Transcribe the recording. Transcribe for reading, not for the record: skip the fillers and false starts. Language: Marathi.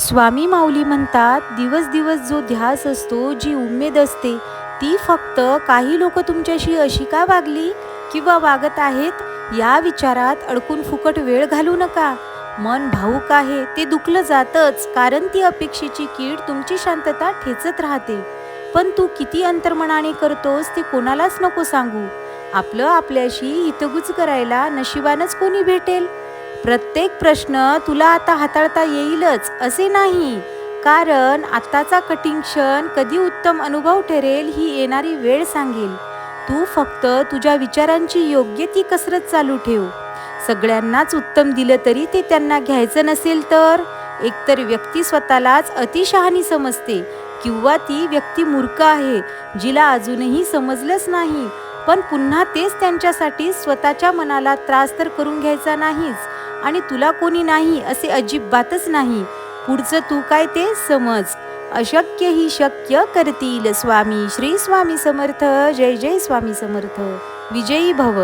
स्वामी माऊली म्हणतात, दिवस दिवस जो ध्यास असतो, जी उमेद असते, ती फक्त काही लोक तुमच्याशी अशी का वागली किंवा वागत आहेत, या विचारात अडकून फुकट वेळ घालवू नका. मन भावुक आहे, ते दुखलं जातच, कारण ती अपेक्षेची कीड तुमची शांतता ठेचत राहते. पण तू किती अंतर्मनाने करतोस ते कोणालाच नको सांगू. आपलं आपल्याशी हितगुज करायला नशिबानच कोणी भेटेल. प्रत्येक प्रश्न तुला आता हाताळता येईलच असे नाही, कारण आत्ताचा कठीण क्षण कधी उत्तम अनुभव ठरेल ही येणारी वेळ सांगेल. तू फक्त तुझ्या विचारांची योग्य ती कसरत चालू ठेव. सगळ्यांनाच उत्तम दिलं तरी ते त्यांना घ्यायचं नसेल तर एकतर व्यक्ती स्वतःलाच अतिशहाणी समजते, किंवा ती व्यक्ती मूर्ख आहे, जिला अजूनही समजलंच नाही. पण पुन्हा तेच त्यांच्यासाठी स्वतःच्या मनाला त्रास तर करून घ्यायचा नाहीच, आणि तुला कोणी नाही असे अजिबातच नाही. पुढचं तू काय ते समज. अशक्य ही शक्य करतील स्वामी. श्री स्वामी समर्थ. जय जय स्वामी समर्थ. विजयी भव.